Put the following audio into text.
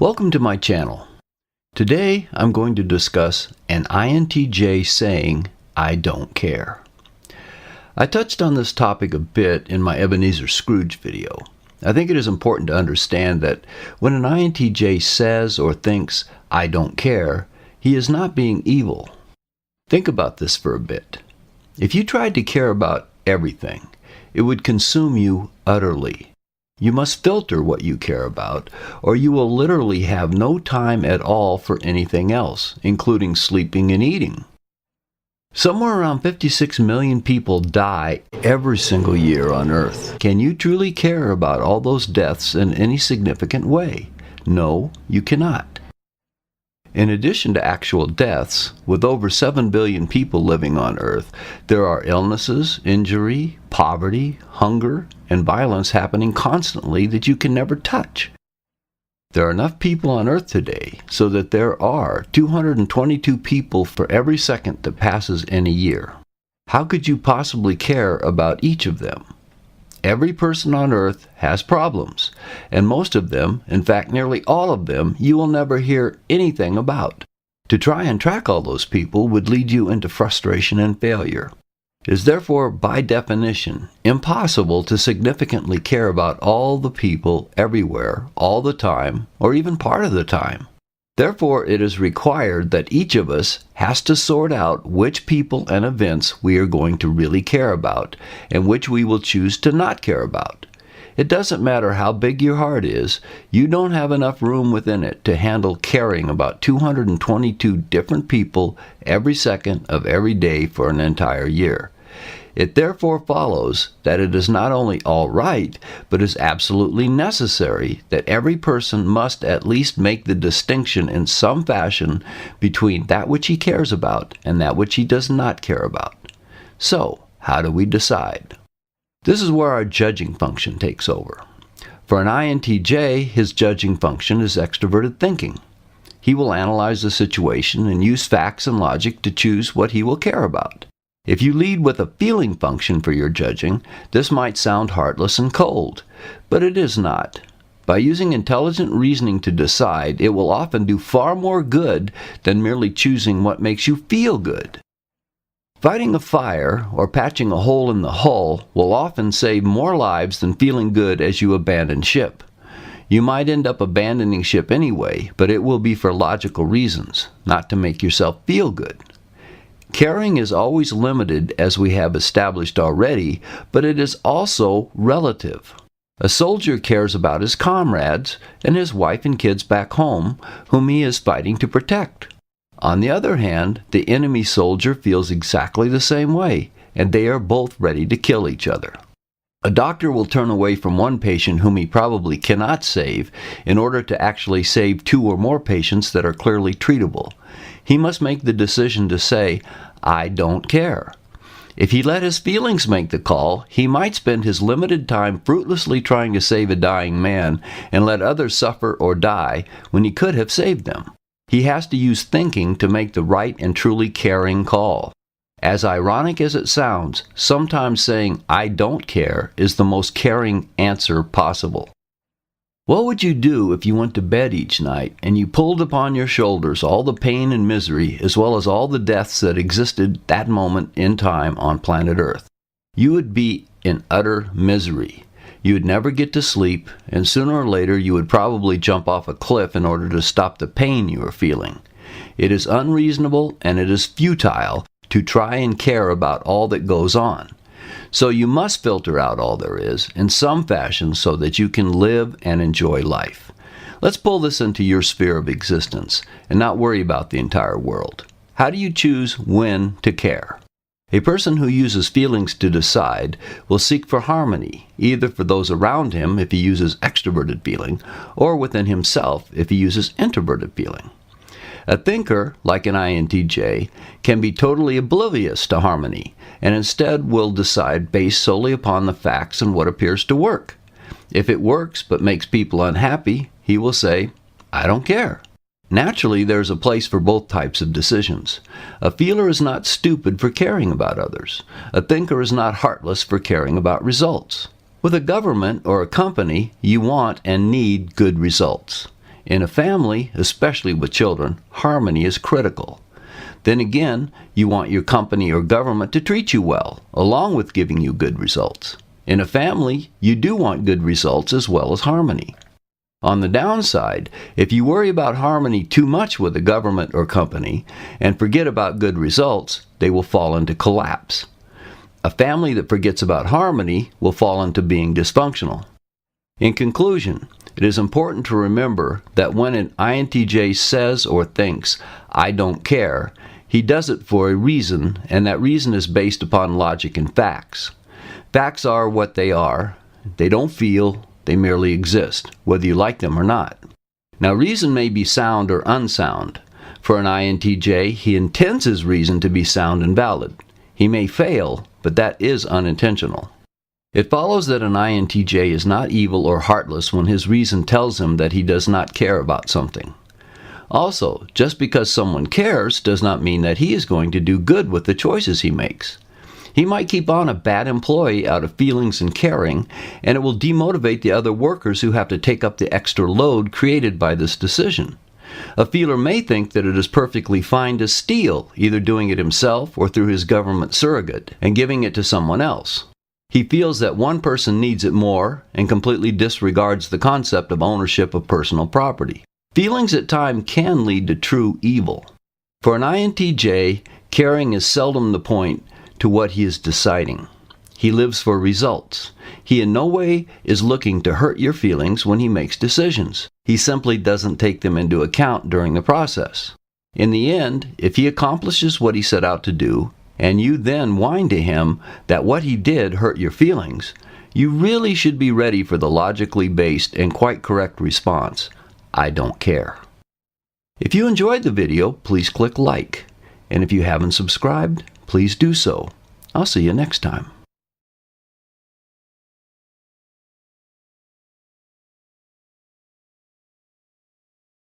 Welcome to my channel. Today I'm going to discuss an INTJ saying, "I don't care." I touched on this topic a bit in my Ebenezer Scrooge video. I think it is important to understand that when an INTJ says or thinks, "I don't care," he is not being evil. Think about this for a bit. If you tried to care about everything, it would consume you utterly. You must filter what you care about, or you will literally have no time at all for anything else, including sleeping and eating. Somewhere around 56 million people die every single year on Earth. Can you truly care about all those deaths in any significant way? No, you cannot. In addition to actual deaths, with over 7 billion people living on Earth, there are illnesses, injury, poverty, hunger, and violence happening constantly that you can never touch. There are enough people on Earth today so that there are 222 people for every second that passes in a year. How could you possibly care about each of them? Every person on Earth has problems, and most of them, in fact nearly all of them, you will never hear anything about. To try and track all those people would lead you into frustration and failure. It is therefore, by definition, impossible to significantly care about all the people everywhere, all the time, or even part of the time. Therefore, it is required that each of us has to sort out which people and events we are going to really care about, and which we will choose to not care about. It doesn't matter how big your heart is, you don't have enough room within it to handle caring about 222 different people every second of every day for an entire year. It therefore follows that it is not only all right, but is absolutely necessary that every person must at least make the distinction in some fashion between that which he cares about and that which he does not care about. So, how do we decide? This is where our judging function takes over. For an INTJ, his judging function is extroverted thinking. He will analyze the situation and use facts and logic to choose what he will care about. If you lead with a feeling function for your judging, this might sound heartless and cold, but it is not. By using intelligent reasoning to decide, it will often do far more good than merely choosing what makes you feel good. Fighting a fire or patching a hole in the hull will often save more lives than feeling good as you abandon ship. You might end up abandoning ship anyway, but it will be for logical reasons, not to make yourself feel good. Caring is always limited, as we have established already, but it is also relative. A soldier cares about his comrades and his wife and kids back home, whom he is fighting to protect. On the other hand, the enemy soldier feels exactly the same way, and they are both ready to kill each other. A doctor will turn away from one patient whom he probably cannot save in order to actually save 2 or more patients that are clearly treatable. He must make the decision to say, "I don't care." If he let his feelings make the call, he might spend his limited time fruitlessly trying to save a dying man and let others suffer or die when he could have saved them. He has to use thinking to make the right and truly caring call. As ironic as it sounds, sometimes saying, "I don't care," is the most caring answer possible. What would you do if you went to bed each night and you pulled upon your shoulders all the pain and misery as well as all the deaths that existed that moment in time on planet Earth? You would be in utter misery. You would never get to sleep, and sooner or later you would probably jump off a cliff in order to stop the pain you are feeling. It is unreasonable and it is futile to try and care about all that goes on. So you must filter out all there is in some fashion so that you can live and enjoy life. Let's pull this into your sphere of existence and not worry about the entire world. How do you choose when to care? A person who uses feelings to decide will seek for harmony, either for those around him if he uses extroverted feeling, or within himself if he uses introverted feeling. A thinker, like an INTJ, can be totally oblivious to harmony, and instead will decide based solely upon the facts and what appears to work. If it works but makes people unhappy, he will say, "I don't care." Naturally, there is a place for both types of decisions. A feeler is not stupid for caring about others. A thinker is not heartless for caring about results. With a government or a company, you want and need good results. In a family, especially with children, harmony is critical. Then again, you want your company or government to treat you well, along with giving you good results. In a family, you do want good results as well as harmony. On the downside, if you worry about harmony too much with a government or company and forget about good results, they will fall into collapse. A family that forgets about harmony will fall into being dysfunctional. In conclusion, it is important to remember that when an INTJ says or thinks, "I don't care," he does it for a reason, and that reason is based upon logic and facts. Facts are what they are. They don't feel, they merely exist, whether you like them or not. Now, reason may be sound or unsound. For an INTJ, he intends his reason to be sound and valid. He may fail, but that is unintentional. It follows that an INTJ is not evil or heartless when his reason tells him that he does not care about something. Also, just because someone cares does not mean that he is going to do good with the choices he makes. He might keep on a bad employee out of feelings and caring, and it will demotivate the other workers who have to take up the extra load created by this decision. A feeler may think that it is perfectly fine to steal, either doing it himself or through his government surrogate, and giving it to someone else. He feels that one person needs it more and completely disregards the concept of ownership of personal property. Feelings at times can lead to true evil. For an INTJ, caring is seldom the point to what he is deciding. He lives for results. He in no way is looking to hurt your feelings when he makes decisions. He simply doesn't take them into account during the process. In the end, if he accomplishes what he set out to do, and you then whine to him that what he did hurt your feelings, you really should be ready for the logically based and quite correct response, "I don't care." If you enjoyed the video, please click like. And if you haven't subscribed, please do so. I'll see you next time.